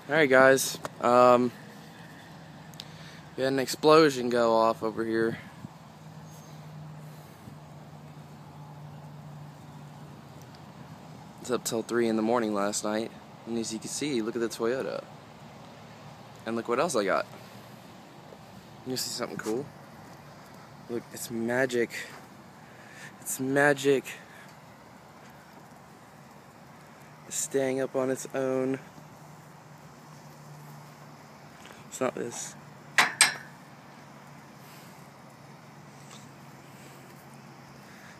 Alright guys, we had an explosion go off over here. It's up till 3 in the morning last night, and as you can see, look at the Toyota. And look what else I got. You see something cool? Look, it's magic. It's magic. It's staying up on its own. It's not this.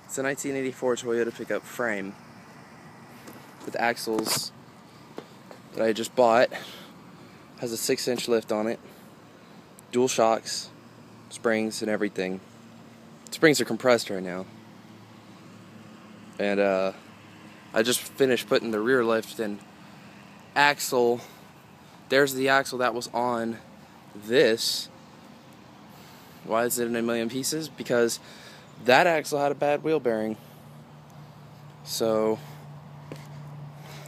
It's a 1984 Toyota pickup frame with axles that I just bought. Has a 6-inch lift on it, dual shocks, springs, and everything. Springs are compressed right now. And I just finished putting the rear lift and axle. There's the axle that was on this. Why is it in a million pieces? Because that axle had a bad wheel bearing. So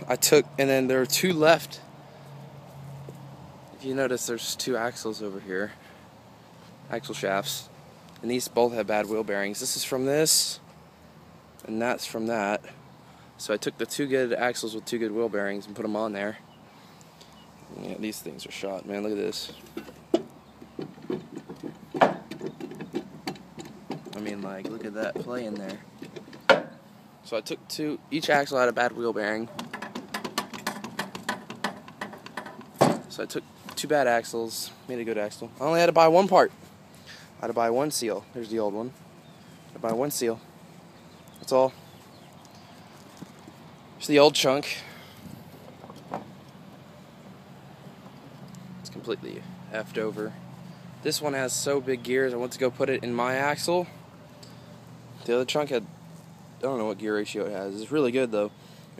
I took, and then there are two left. If you notice, there's two axles over here, axle shafts, and these both have bad wheel bearings. This is from this, and that's from that. So I took the two good axles with two good wheel bearings and put them on there. Yeah, these things are shot, man. Look at this. I mean, like, look at that play in there. So I took each axle had a bad wheel bearing. So I took two bad axles, made a good axle. I only had to buy one part. I had to buy one seal. There's the old one. I had to buy one seal. That's all. There's the old chunk. It's completely effed over. This one has so big gears, I went to go put it in my axle. The other chunk had, I don't know what gear ratio it has. It's really good though.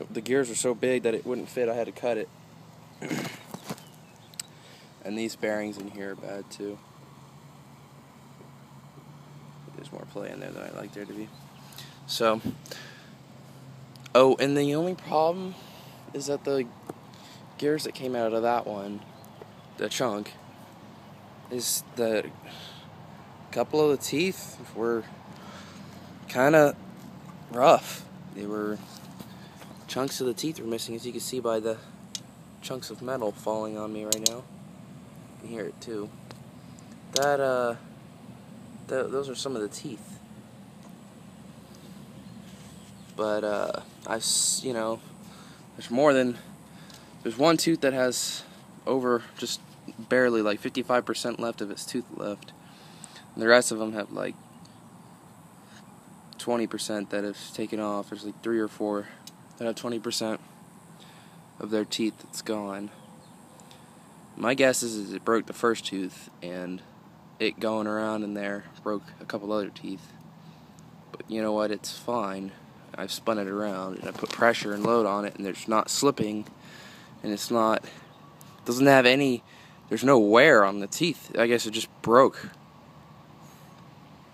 The gears were so big that it wouldn't fit. I had to cut it. And these bearings in here are bad too. There's more play in there than I like there to be. So, oh, and the only problem is that the gears that came out of that one, the chunk, is that a couple of the teeth were kind of rough. They were, chunks of the teeth were missing, as you can see by the chunks of metal falling on me right now. You can hear it too. Those are some of the teeth. But you know, there's one tooth that has over just barely like 55% left of its tooth left. And the rest of them have like 20% that have taken off. There's like 3 or 4 that have 20% of their teeth that's gone. My guess is it broke the first tooth, and it going around in there broke a couple other teeth. But you know what? It's fine. I've spun it around and I put pressure and load on it, and it's not slipping, and doesn't have any, there's no wear on the teeth. I guess it just broke.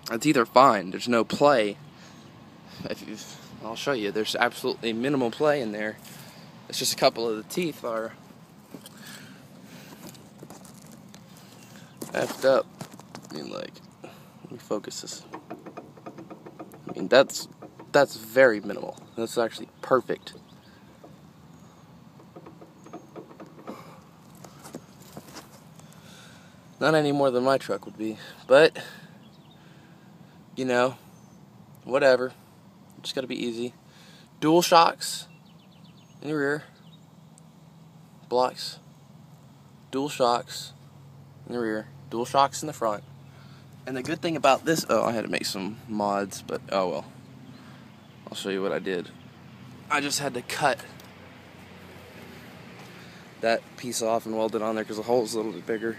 The teeth are fine. There's no play. I'll show you. There's absolutely minimal play in there. It's just a couple of the teeth are effed up. I mean, like, let me focus this. I mean, that's very minimal. That's actually perfect. Not any more than my truck would be, but you know, whatever. Just gotta be easy. Dual shocks in the rear, blocks, dual shocks in the rear, dual shocks in the front. And the good thing about this, oh, I had to make some mods, but oh well. I'll show you what I did. I just had to cut that piece off and weld it on there because the hole's a little bit bigger.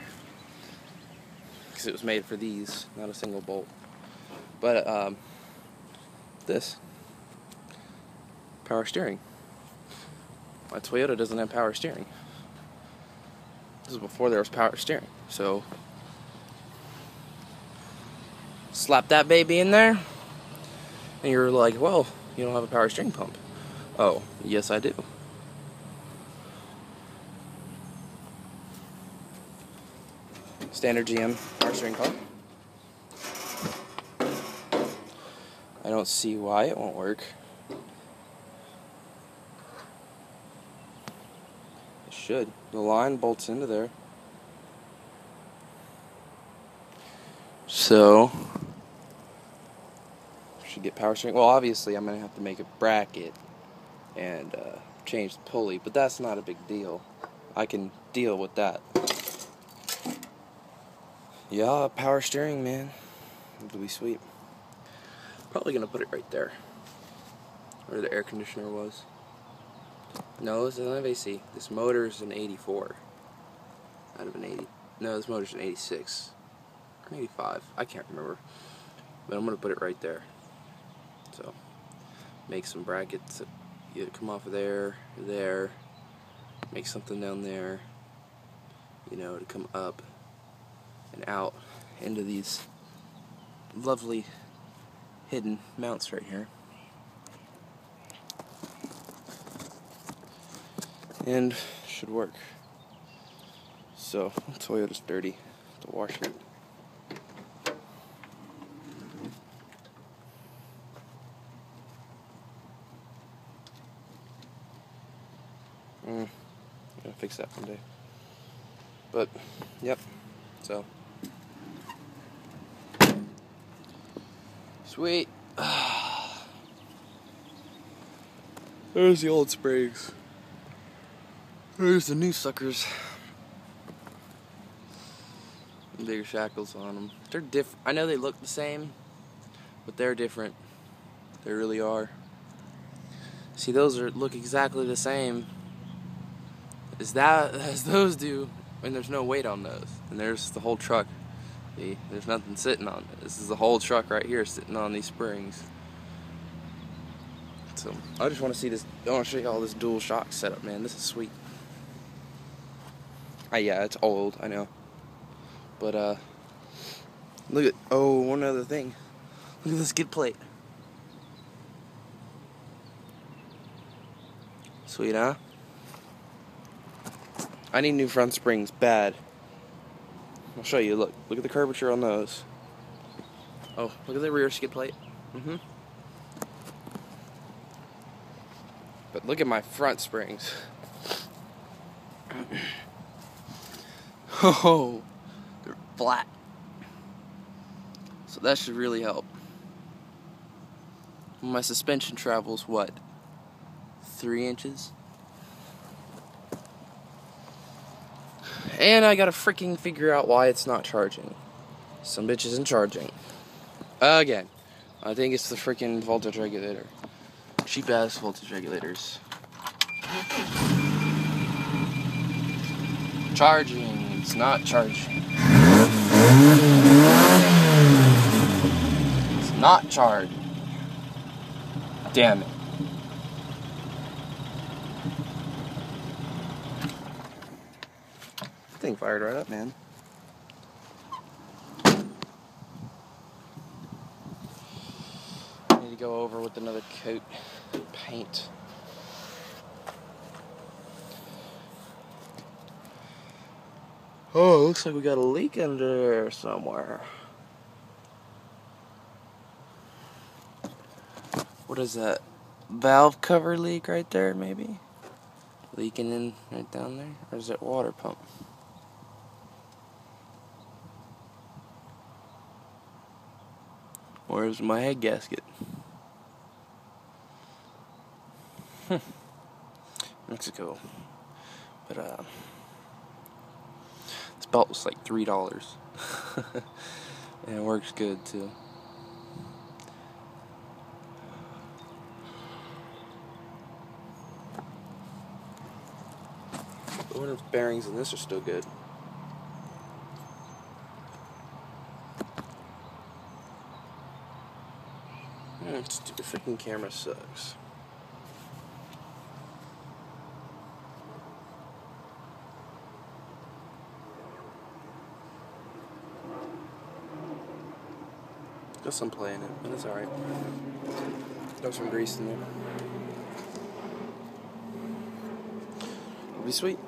Because it was made for these, not a single bolt. But this power steering. My Toyota doesn't have power steering. This is before there was power steering. So slap that baby in there, and you're like, well, you don't have a power steering pump. Oh, yes I do. Standard GM power steering car. I don't see why it won't work. It should. The line bolts into there. So, should get power steering. Well, obviously I'm going to have to make a bracket and change the pulley, but that's not a big deal. I can deal with that. Yeah, power steering, man. It'll be sweet. Probably going to put it right there, where the air conditioner was. No, this doesn't have AC. This motor's an 84. Out of an 80. No, this motor's an 86. Or 85. I can't remember. But I'm going to put it right there. So, make some brackets that either come off of there, or there. Make something down there, you know, to come up and out into these lovely hidden mounts right here. And should work. So, Toyota's dirty to wash it. Gonna fix that one day. But, yep. So, sweet. There's the old springs. There's the new suckers. Bigger shackles on them. They're different. I know they look the same, but they're different. They really are. See, those look exactly the same as those do, and there's no weight on those. And there's the whole truck. See, there's nothing sitting on it. This is the whole truck right here sitting on these springs. So I just want to see this. I want to show you all this dual shock setup, man. This is sweet. Yeah, it's old, I know. But look at one other thing. Look at this skid plate. Sweet, huh? I need new front springs bad. I'll show you. Look at the curvature on those. Oh, look at the rear skid plate. But look at my front springs. Oh, they're flat. So that should really help. My suspension travels what? 3 inches? And I gotta freaking figure out why it's not charging. Some bitch isn't charging. Again, I think it's the freaking voltage regulator. Cheap ass voltage regulators. Charging. It's not charging. It's not charged. Damn it. Thing fired right up, man. Need to go over with another coat of paint. Oh, looks like we got a leak under there somewhere. What is that? Valve cover leak right there, maybe? Leaking in right down there? Or is that water pump? Where's my head gasket? Mexico. But this belt was like $3. And it works good too. I wonder if the bearings in this are still good. Stupid freaking camera sucks. Got some play in it, but it's alright. Got some grease in there. It'll be sweet.